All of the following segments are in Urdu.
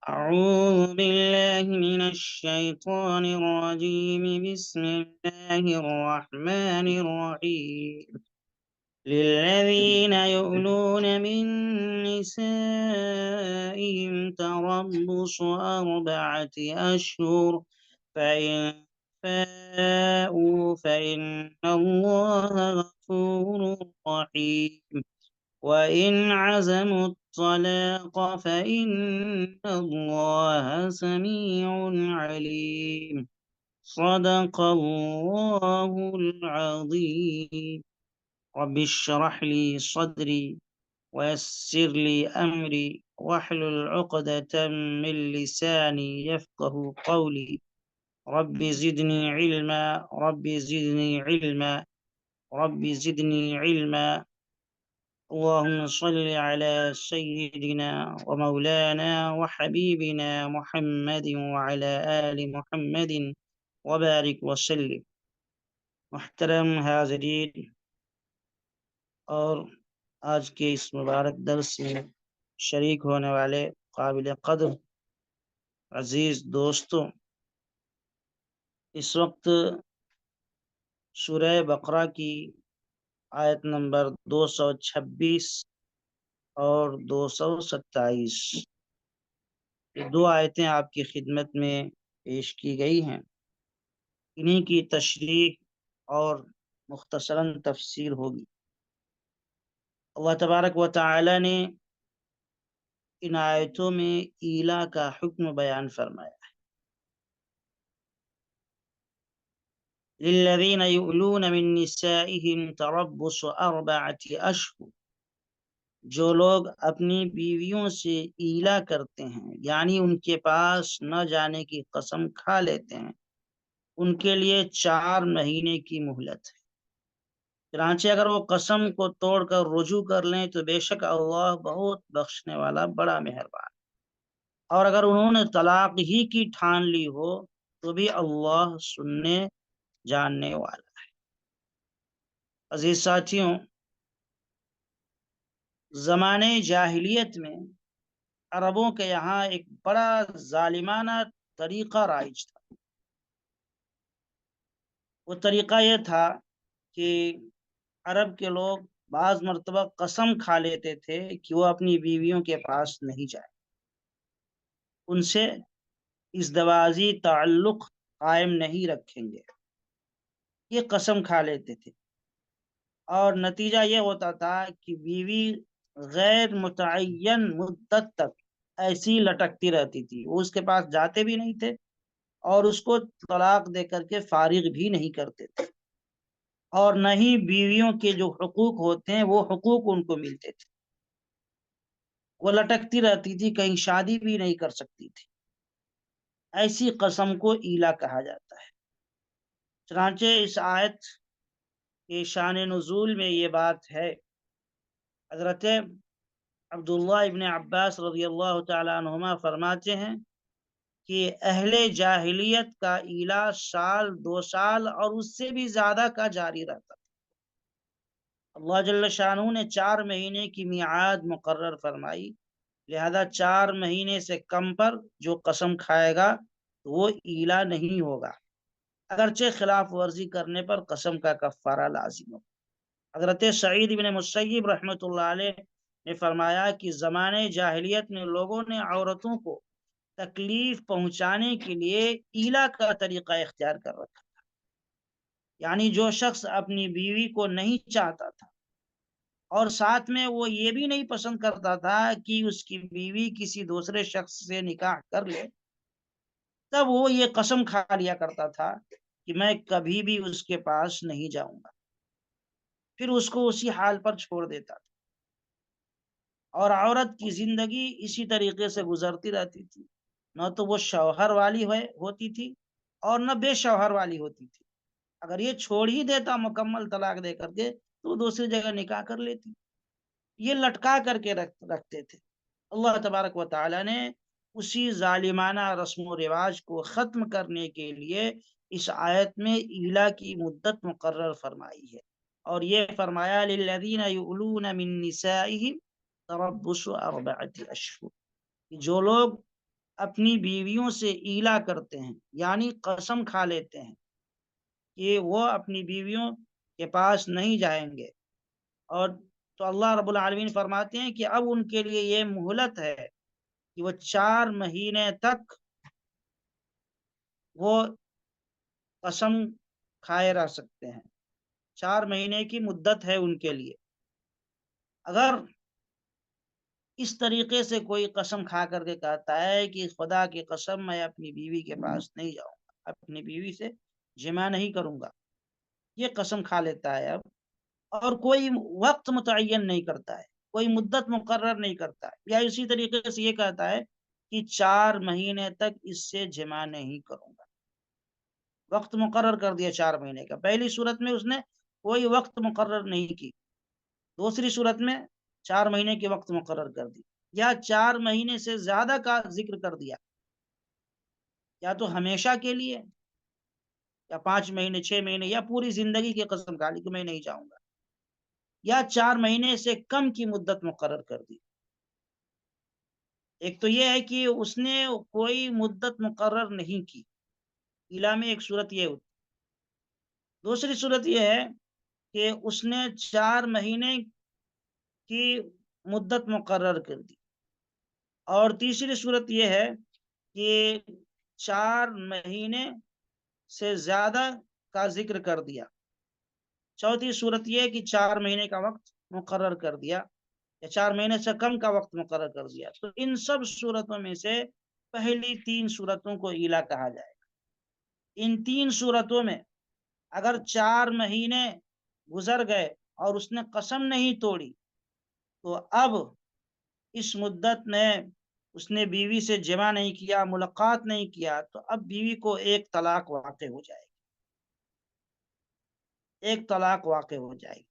أعوذ بالله من الشيطان الرجيم. بسم الله الرحمن الرحيم. للذين يؤلون من نسائهم تربص 4 أشهر، فإن فاءوا فإن الله غفور رحيم. وإن عزموا الطلاق فإن الله سميع عليم. صدق الله العظيم. رب اشرح لي صدري ويسر لي أمري واحلل عقدة من لساني يفقه قولي. رب زدني علما، رب زدني علما، رب زدني علما. اللهم صل على سيدنا ومولانا وحبيبنا محمد وعلى آل محمد وبارك وسلم. محترم حاضرین، اور آج کے اس مبارک درس میں شریک ہونے والے قابل قدر عزیز دوستوں، اس وقت سورہ بقرہ کی آیت نمبر 226 اور 227، یہ 2 آیتیں آپ کی خدمت میں پیش کی گئی ہیں۔ انہی کی تشریح اور مختصراً تفسیر ہوگی۔ اللہ تبارک و تعالی نے ان آیتوں میں ایلا کا حکم بیان فرمایا ہے۔ للذین یؤلون من نسائهم تربص 4 أشهر، جو لوگ اپنی بیویوں سے ایلا کرتے ہیں، یعنی ان کے پاس نہ جانے کی قسم کھا لیتے ہیں، ان کے لیے 4 مہینے کی مہلت ہے۔ چنانچہ اگر وہ قسم کو توڑ کر رجوع کر لیں تو بے شک اللہ بہت بخشنے والا بڑا مہربان، اور اگر انہوں نے طلاق ہی کی ٹھان لی ہو تو بھی اللہ سننے جاننے والا ہے۔ عزیز ساتھیوں، زمانے جاہلیت میں عربوں کے یہاں ایک بڑا ظالمانہ طریقہ رائج تھا۔ وہ طریقہ یہ تھا کہ عرب کے لوگ بعض مرتبہ قسم کھا لیتے تھے کہ وہ اپنی بیویوں کے پاس نہیں جائے، ان سے ازدواجی تعلق قائم نہیں رکھیں گے، یہ قسم کھا لیتے تھے، اور نتیجہ یہ ہوتا تھا کہ بیوی غیر متعین مدت تک ایسی لٹکتی رہتی تھی، وہ اس کے پاس جاتے بھی نہیں تھے اور اس کو طلاق دے کر کے فارغ بھی نہیں کرتے تھے، اور نہ ہی بیویوں کے جو حقوق ہوتے ہیں وہ حقوق ان کو ملتے تھے۔ وہ لٹکتی رہتی تھی، کہیں شادی بھی نہیں کر سکتی تھی۔ ایسی قسم کو ایلا کہا جاتا ہے۔ چنانچہ اس آیت کے شان نزول میں یہ بات ہے۔ حضرت عبداللہ ابن عباس رضی اللہ تعالی عنہما فرماتے ہیں کہ اہل جاہلیت کا ایلا 1 سال 2 سال اور اس سے بھی زیادہ کا جاری رہتا۔ اللہ جل شانہ نے 4 مہینے کی میعاد مقرر فرمائی، لہذا 4 مہینے سے کم پر جو قسم کھائے گا تو وہ ایلا نہیں ہوگا، اگرچہ خلاف ورزی کرنے پر قسم کا کفارہ لازم ہو۔ حضرت سعید بن مسیب رحمۃ اللہ علیہ نے فرمایا کہ زمانے جاہلیت میں لوگوں نے عورتوں کو تکلیف پہنچانے کے لیے ایلا کا طریقہ اختیار کر رکھا تھا، یعنی جو شخص اپنی بیوی کو نہیں چاہتا تھا اور ساتھ میں وہ یہ بھی نہیں پسند کرتا تھا کہ اس کی بیوی کسی دوسرے شخص سے نکاح کر لے، تب وہ یہ قسم کھا لیا کرتا تھا کہ میں کبھی بھی اس کے پاس نہیں جاؤں گا، پھر اس کو اسی حال پر چھوڑ دیتا تھا، اور عورت کی زندگی اسی طریقے سے گزرتی رہتی تھی، نہ تو وہ شوہر والی ہوتی تھی اور نہ بے شوہر والی ہوتی تھی۔ اگر یہ چھوڑ ہی دیتا مکمل طلاق دے کر کے تو وہ دوسری جگہ نکاح کر لیتی، یہ لٹکا کر کے رکھتے تھے۔ اللہ تبارک و تعالی نے اسی ظالمانہ رسم و رواج کو ختم کرنے کے لیے اس آیت میں ایلا کی مدت مقرر فرمائی ہے، اور یہ فرمایا للذین یؤلون من نسائهم تربص 4 أشهر، جو لوگ اپنی بیویوں سے ایلا کرتے ہیں یعنی قسم کھا لیتے ہیں کہ وہ اپنی بیویوں کے پاس نہیں جائیں گے، اور تو اللہ رب العالمین فرماتے ہیں کہ اب ان کے لیے یہ مہلت ہے کہ وہ 4 مہینے تک وہ قسم کھائے رہ سکتے ہیں۔ 4 مہینے کی مدت ہے ان کے لیے۔ اگر اس طریقے سے کوئی قسم کھا کر کے کہتا ہے کہ خدا کی قسم میں اپنی بیوی کے پاس نہیں جاؤں گا، اپنی بیوی سے جمع نہیں کروں گا، یہ قسم کھا لیتا ہے اب، اور کوئی وقت متعین نہیں کرتا ہے، کوئی مدت مقرر نہیں کرتا ہے، یا اسی طریقے سے یہ کہتا ہے کہ 4 مہینے تک اس سے جمع نہیں کروں گا، وقت مقرر کر دیا 4 مہینے کا۔ پہلی صورت میں اس نے کوئی وقت مقرر نہیں کی، دوسری صورت میں 4 مہینے کے وقت مقرر کر دی، یا 4 مہینے سے زیادہ کا ذکر کر دیا، یا تو ہمیشہ کے لیے، یا 5 مہینے، 6 مہینے، یا پوری زندگی کی قسم کھا لی کہ میں نہیں جاؤں گا، یا 4 مہینے سے کم کی مدت مقرر کر دی۔ ایک تو یہ ہے کہ اس نے کوئی مدت مقرر نہیں کی، ایلا میں ایک صورت یہ ہوتی، دوسری صورت یہ ہے کہ اس نے 4 مہینے کی مدت مقرر کر دی، اور تیسری صورت یہ ہے کہ 4 مہینے سے زیادہ کا ذکر کر دیا، چوتھی صورت یہ ہے کہ 4 مہینے کا وقت مقرر کر دیا، یا 4 مہینے سے کم کا وقت مقرر کر دیا۔ تو ان سب صورتوں میں سے پہلی 3 صورتوں کو ایلا کہا جائے گا۔ ان 3 صورتوں میں اگر 4 مہینے گزر گئے اور اس نے قسم نہیں توڑی، تو اب اس مدت میں اس نے بیوی سے جمع نہیں کیا، ملاقات نہیں کیا، تو اب بیوی کو ایک طلاق واقع ہو جائے گی، ایک طلاق واقع ہو جائے گی،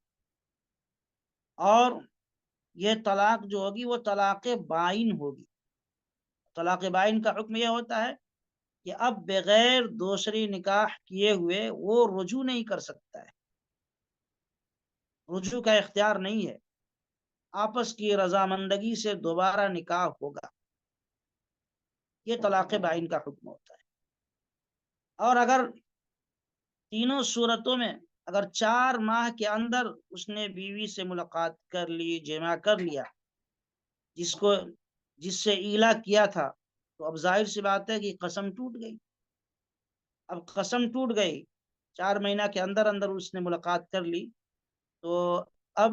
اور یہ طلاق جو ہوگی وہ طلاق بائن ہوگی۔ طلاق بائن کا حکم یہ ہوتا ہے کہ اب بغیر دوسری نکاح کیے ہوئے وہ رجوع نہیں کر سکتا ہے، رجوع کا اختیار نہیں ہے، آپس کی رضامندگی سے دوبارہ نکاح ہوگا، یہ طلاق بائن کا حکم ہوتا ہے۔ اور اگر تینوں صورتوں میں اگر 4 ماہ کے اندر اس نے بیوی سے ملاقات کر لی، جمع کر لیا، جس سے ایلا کیا تھا، تو اب ظاہر سی بات ہے کہ قسم ٹوٹ گئی۔ اب قسم ٹوٹ گئی، 4 مہینہ کے اندر اندر اس نے ملاقات کر لی، تو اب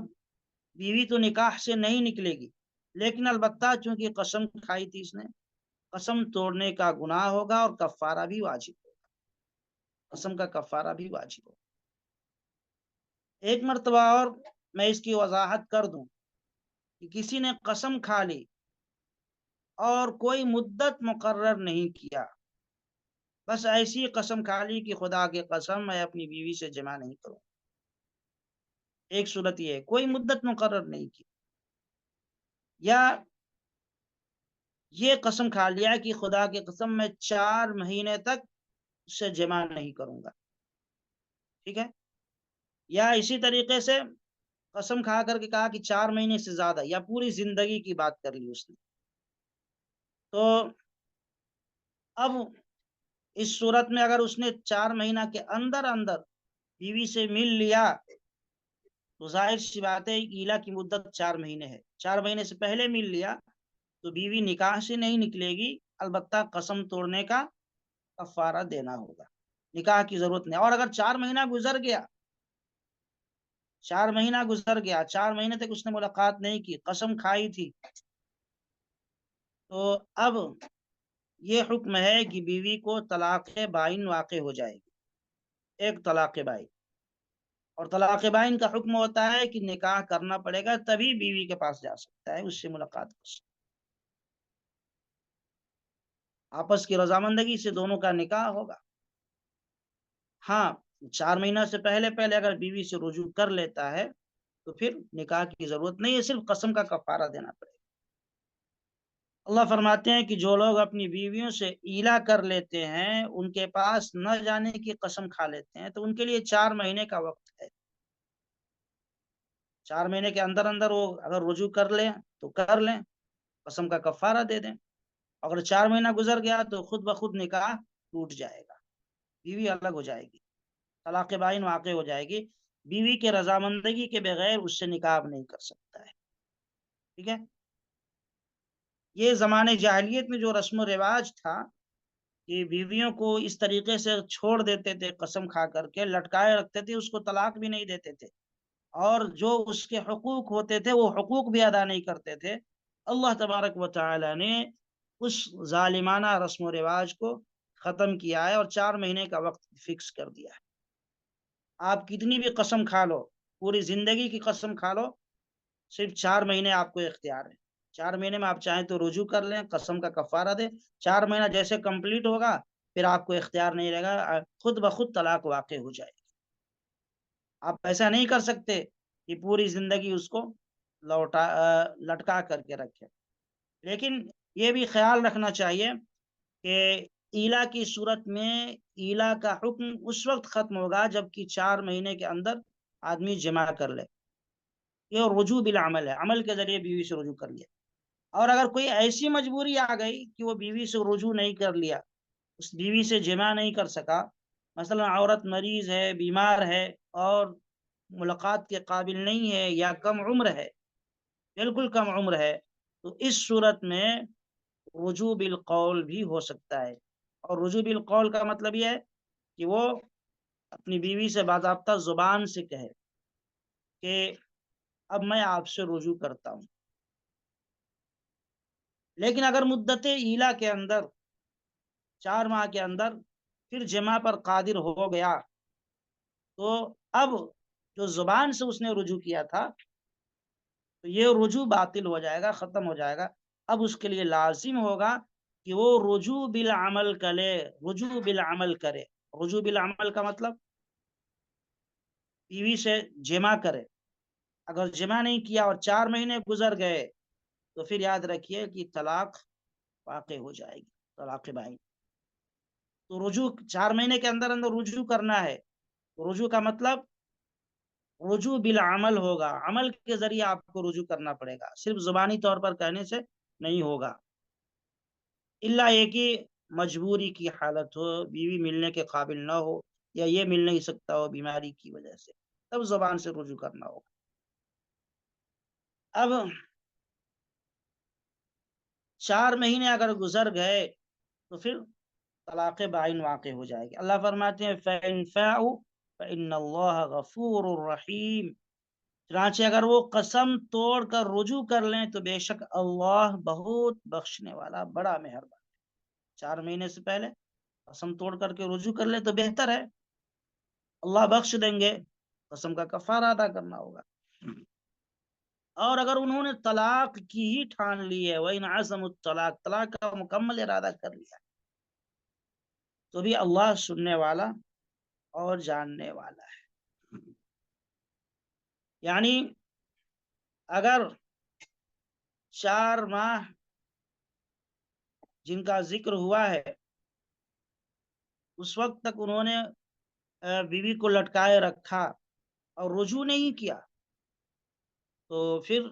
بیوی تو نکاح سے نہیں نکلے گی، لیکن البتہ چونکہ قسم کھائی تھی اس نے، قسم توڑنے کا گناہ ہوگا اور کفارہ بھی واجب ہوگا، قسم کا کفارہ بھی واجب ہوگا۔ ایک مرتبہ اور میں اس کی وضاحت کر دوں کہ کسی نے قسم کھا لی اور کوئی مدت مقرر نہیں کیا، بس ایسی قسم کھا لی کہ خدا کی قسم میں اپنی بیوی سے جمع نہیں کروں، ایک صورت یہ ہے، کوئی مدت مقرر نہیں کی، یا یہ قسم کھا لیا کہ خدا کی قسم میں 4 مہینے تک اس سے جمع نہیں کروں گا، ٹھیک ہے، یا اسی طریقے سے قسم کھا کر کے کہا کہ 4 مہینے سے زیادہ، یا پوری زندگی کی بات کر لی اس نے، تو اب اس صورت میں اگر اس نے 4 مہینہ کے اندر اندر بیوی سے مل لیا، تو ظاہر سی بات ہے ایلا کی مدت 4 مہینے ہے، 4 مہینے سے پہلے مل لیا تو بیوی نکاح سے نہیں نکلے گی، البتہ قسم توڑنے کا کفارہ دینا ہوگا، نکاح کی ضرورت نہیں۔ اور اگر 4 مہینہ گزر گیا، 4 مہینہ گزر گیا، 4 مہینے تک اس نے ملاقات نہیں کی، قسم کھائی تھی، تو اب یہ حکم ہے کہ بیوی کو طلاق بائن واقع ہو جائے گی، ایک طلاق بائن۔ اور طلاق بائن کا حکم ہوتا ہے کہ نکاح کرنا پڑے گا، تبھی بیوی کے پاس جا سکتا ہے، اس سے ملاقات کر سکتا ہے، آپس کی رضامندگی سے دونوں کا نکاح ہوگا۔ ہاں، 4 مہینہ سے پہلے پہلے اگر بیوی سے رجوع کر لیتا ہے تو پھر نکاح کی ضرورت نہیں ہے، صرف قسم کا کفارہ دینا پڑے گا۔ اللہ فرماتے ہیں کہ جو لوگ اپنی بیویوں سے ایلا کر لیتے ہیں، ان کے پاس نہ جانے کی قسم کھا لیتے ہیں، تو ان کے لیے 4 مہینے کا وقت ہے، 4 مہینے کے اندر اندر وہ اگر رجوع کر لیں تو کر لیں، قسم کا کفارہ دے دیں، اگر 4 مہینہ گزر گیا تو خود بخود نکاح ٹوٹ جائے گا، بیوی الگ ہو جائے گی، طلاق بائن واقع ہو جائے گی، بیوی کے رضامندگی کے بغیر اس سے نکاح نہیں کر سکتا ہے، ٹھیک ہے۔ یہ زمانے جاہلیت میں جو رسم و رواج تھا کہ بیویوں کو اس طریقے سے چھوڑ دیتے تھے، قسم کھا کر کے لٹکائے رکھتے تھے، اس کو طلاق بھی نہیں دیتے تھے، اور جو اس کے حقوق ہوتے تھے وہ حقوق بھی ادا نہیں کرتے تھے، اللہ تبارک و تعالی نے اس ظالمانہ رسم و رواج کو ختم کیا ہے اور 4 مہینے کا وقت فکس کر دیا ہے۔ آپ کتنی بھی قسم کھا لو، پوری زندگی کی قسم کھا لو، صرف 4 مہینے آپ کو اختیار ہے، 4 مہینے میں آپ چاہیں تو رجوع کر لیں، قسم کا کفارہ دیں، 4 مہینہ جیسے کمپلیٹ ہوگا پھر آپ کو اختیار نہیں رہے گا، خود بخود طلاق واقع ہو جائے گی۔ آپ ایسا نہیں کر سکتے کہ پوری زندگی اس کو لٹکا کر کے رکھے، لیکن یہ بھی خیال رکھنا چاہیے کہ ایلا کی صورت میں ایلا کا حکم اس وقت ختم ہوگا جبکہ 4 مہینے کے اندر آدمی جمع کر لے، یہ رجوع بالعمل ہے، عمل کے ذریعے بیوی سے رجوع کر لیا۔ اور اگر کوئی ایسی مجبوری آ گئی کہ وہ بیوی سے رجوع نہیں کر لیا، اس بیوی سے جمع نہیں کر سکا، مثلا عورت مریض ہے، بیمار ہے اور ملاقات کے قابل نہیں ہے یا کم عمر ہے، بالکل کم عمر ہے، تو اس صورت میں رجوع بالقول بھی ہو سکتا ہے، اور رجوع بالقول کا مطلب یہ ہے کہ وہ اپنی بیوی سے باضابطہ زبان سے کہے کہ اب میں آپ سے رجوع کرتا ہوں، لیکن اگر مدت ایلا کے اندر 4 ماہ کے اندر پھر جمع پر قادر ہو گیا تو اب جو زبان سے اس نے رجوع کیا تھا تو یہ رجوع باطل ہو جائے گا، ختم ہو جائے گا، اب اس کے لیے لازم ہوگا کہ وہ رجوع بالعمل کرے، رجوع بالعمل کرے۔ رجوع بالعمل کا مطلب بیوی سے جمع کرے، اگر جمع نہیں کیا اور 4 مہینے گزر گئے تو پھر یاد رکھیے کہ طلاق واقع ہو جائے گی، طلاق بائن۔ تو رجوع 4 مہینے کے اندر اندر رجوع کرنا ہے، رجوع کا مطلب رجوع بالعمل ہوگا، عمل کے ذریعے آپ کو رجوع کرنا پڑے گا، صرف زبانی طور پر کہنے سے نہیں ہوگا، الا یہ کہ مجبوری کی حالت ہو، بیوی ملنے کے قابل نہ ہو یا یہ مل نہیں سکتا ہو بیماری کی وجہ سے، تب زبان سے رجوع کرنا ہوگا۔ اب 4 مہینے اگر گزر گئے تو پھر طلاق بائن واقع ہو جائے گی۔ اللہ فرماتے ہیں فَإِن فَاءُوا فَإِنَّ اللَّهَ غَفُورٌ رَحِيمٌ، چنانچہ اگر وہ قسم توڑ کر رجوع کر لیں تو بے شک اللہ بہت بخشنے والا، بڑا مہربان۔ 4 مہینے سے پہلے قسم توڑ کر کے رجوع کر لیں تو بہتر ہے، اللہ بخش دیں گے، قسم کا کفارہ ادا کرنا ہوگا۔ اور اگر انہوں نے طلاق کی ہی ٹھان لی ہے، وَإِنْ عَزَمُوا الطَّلاق، طلاق کا مکمل ارادہ کر لیا تو بھی اللہ سننے والا اور جاننے والا ہے۔ یعنی اگر 4 ماہ جن کا ذکر ہوا ہے اس وقت تک انہوں نے بیوی کو لٹکائے رکھا اور رجوع نہیں کیا تو پھر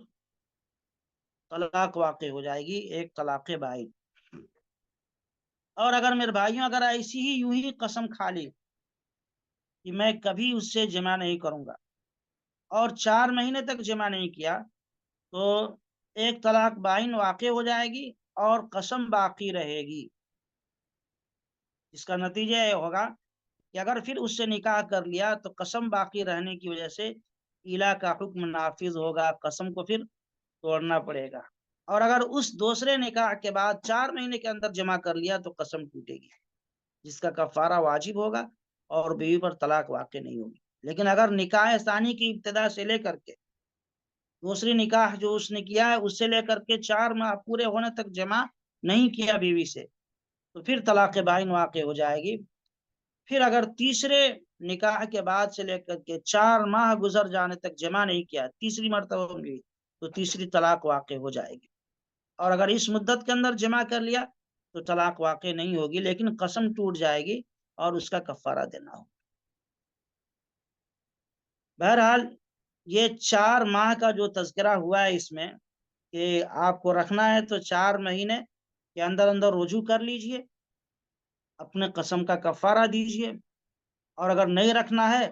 طلاق واقع ہو جائے گی، ایک طلاق بائن۔ اور اگر میرے بھائیوں اگر ایسی ہی یوں ہی قسم کھا لی کہ میں کبھی اس سے جمع نہیں کروں گا اور 4 مہینے تک جمع نہیں کیا تو ایک طلاق بائن واقع ہو جائے گی اور قسم باقی رہے گی، اس کا نتیجہ یہ ہوگا کہ اگر پھر اس سے نکاح کر لیا تو قسم باقی رہنے کی وجہ سے ایلا کا حکم نافذ ہوگا، قسم کو پھر توڑنا پڑے گا، اور اگر اس دوسرے نکاح کے بعد 4 مہینے کے اندر جمع کر لیا تو قسم ٹوٹے گی جس کا کفارہ واجب ہوگا اور بیوی پر طلاق واقع نہیں ہوگی۔ لیکن اگر نکاح ثانی کی ابتدا سے لے کر کے دوسری نکاح جو اس نے کیا ہے اس سے لے کر کے 4 ماہ پورے ہونے تک جمع نہیں کیا بیوی سے تو پھر طلاق بائن واقع ہو جائے گی۔ پھر اگر تیسرے نکاح کے بعد سے لے کر کے 4 ماہ گزر جانے تک جمع نہیں کیا، تیسری مرتبہ بھی، تو تیسری طلاق واقع ہو جائے گی، اور اگر اس مدت کے اندر جمع کر لیا تو طلاق واقع نہیں ہوگی لیکن قسم ٹوٹ جائے گی اور اس کا کفارہ دینا ہوگا۔ بہرحال یہ 4 ماہ کا جو تذکرہ ہوا ہے اس میں کہ آپ کو رکھنا ہے تو 4 مہینے کہ اندر اندر رجوع کر لیجئے، اپنے قسم کا کفارہ دیجئے، اور اگر نہیں رکھنا ہے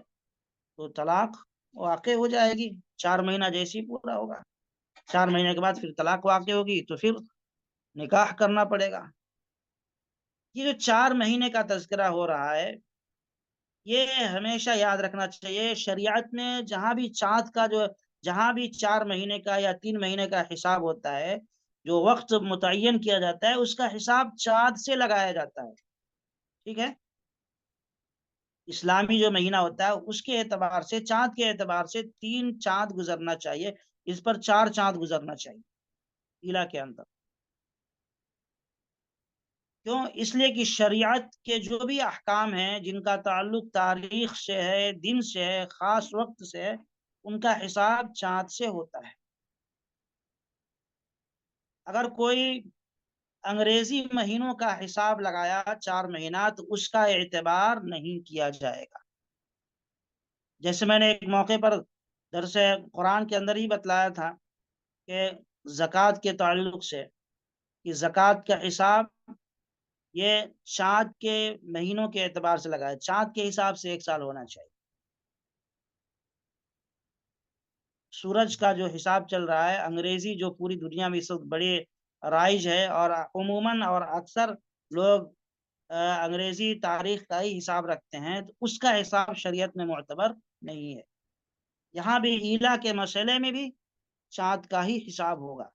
تو طلاق واقع ہو جائے گی 4 مہینہ جیسے ہی پورا ہوگا۔ 4 مہینے کے بعد پھر طلاق واقع ہوگی تو پھر نکاح کرنا پڑے گا۔ یہ جو 4 مہینے کا تذکرہ ہو رہا ہے، یہ ہمیشہ یاد رکھنا چاہیے، شریعت میں جہاں بھی 4 مہینے کا یا 3 مہینے کا حساب ہوتا ہے، جو وقت متعین کیا جاتا ہے اس کا حساب چاند سے لگایا جاتا ہے، ٹھیک ہے؟ اسلامی جو مہینہ ہوتا ہے اس کے اعتبار سے، چاند کے اعتبار سے 3 چاند گزرنا چاہیے، اس پر 4 چاند گزرنا چاہیے علا کے اندر۔ کیوں؟ اس لیے کہ شریعت کے جو بھی احکام ہیں جن کا تعلق تاریخ سے ہے، دن سے ہے، خاص وقت سے ہے، ان کا حساب چاند سے ہوتا ہے۔ اگر کوئی انگریزی مہینوں کا حساب لگایا 4 مہینہ، تو اس کا اعتبار نہیں کیا جائے گا۔ جیسے میں نے ایک موقع پر درس قرآن کے اندر ہی بتلایا تھا کہ زکوٰۃ کے تعلق سے، کہ زکوٰۃ کا حساب یہ چاند کے مہینوں کے اعتبار سے لگایا، چاند کے حساب سے 1 سال ہونا چاہیے۔ سورج کا جو حساب چل رہا ہے، انگریزی جو پوری دنیا میں اس وقت بڑے رائج ہے، اور عموماً اور اکثر لوگ انگریزی تاریخ کا ہی حساب رکھتے ہیں، تو اس کا حساب شریعت میں معتبر نہیں ہے۔ یہاں بھی ایلا کے مسئلے میں بھی چاند کا ہی حساب ہوگا،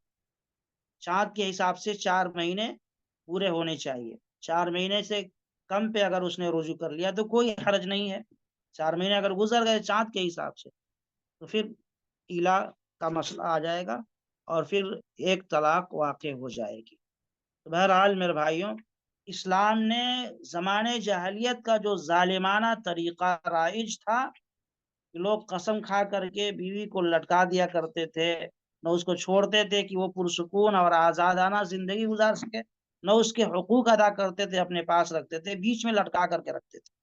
چاند کے حساب سے 4 مہینے پورے ہونے چاہیے۔ 4 مہینے سے کم پہ اگر اس نے رجوع کر لیا تو کوئی حرج نہیں ہے، 4 مہینے اگر گزر گئے چاند کے حساب سے تو پھر ایلا کا مسئلہ آ جائے گا، اور پھر ایک طلاق واقع ہو جائے گی۔ تو بہرحال میرے بھائیوں، اسلام نے زمانے جاہلیت کا جو ظالمانہ طریقہ رائج تھا کہ لوگ قسم کھا کر کے بیوی کو لٹکا دیا کرتے تھے، نہ اس کو چھوڑتے تھے کہ وہ پرسکون اور آزادانہ زندگی گزار سکے، نہ اس کے حقوق ادا کرتے تھے، اپنے پاس رکھتے تھے، بیچ میں لٹکا کر کے رکھتے تھے۔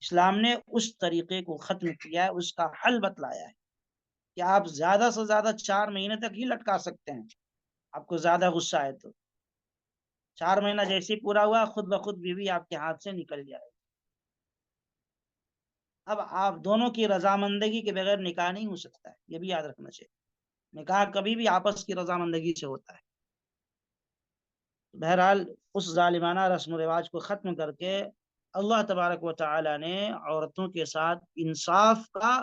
اسلام نے اس طریقے کو ختم کیا ہے، اس کا حل بتلایا ہے کہ آپ زیادہ سے زیادہ 4 مہینے تک ہی لٹکا سکتے ہیں، آپ کو زیادہ غصہ ہے تو 4 مہینہ جیسے ہی پورا ہوا خود بخود بیوی آپ کے ہاتھ سے نکل جائے۔ اب آپ دونوں کی رضامندگی کے بغیر نکاح نہیں ہو سکتا ہے، یہ بھی یاد رکھنا چاہیے۔ نکاح کبھی بھی آپس کی رضامندگی سے ہوتا ہے۔ بہرحال اس ظالمانہ رسم و رواج کو ختم کر کے اللہ تبارک و تعالی نے عورتوں کے ساتھ انصاف کا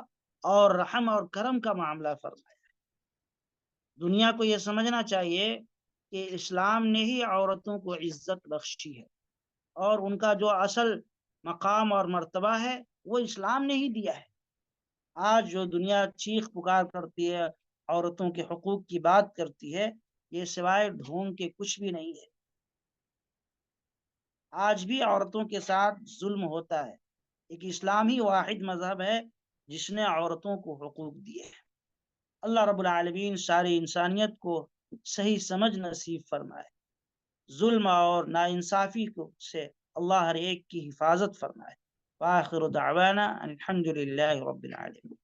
اور رحم اور کرم کا معاملہ فرمایا ہے۔ دنیا کو یہ سمجھنا چاہیے کہ اسلام نے ہی عورتوں کو عزت بخشی ہے، اور ان کا جو اصل مقام اور مرتبہ ہے وہ اسلام نے ہی دیا ہے۔ آج جو دنیا چیخ پکار کرتی ہے، عورتوں کے حقوق کی بات کرتی ہے، یہ سوائے ڈھونگ کے کچھ بھی نہیں ہے۔ آج بھی عورتوں کے ساتھ ظلم ہوتا ہے۔ ایک اسلام ہی واحد مذہب ہے جس نے عورتوں کو حقوق دیے ہیں۔ اللہ رب العالمین ساری انسانیت کو صحیح سمجھ نصیب فرمائے، ظلم اور ناانصافی سے اللہ ہر ایک کی حفاظت فرمائے۔ وآخر دعوانا ان الحمد للہ رب العالمین۔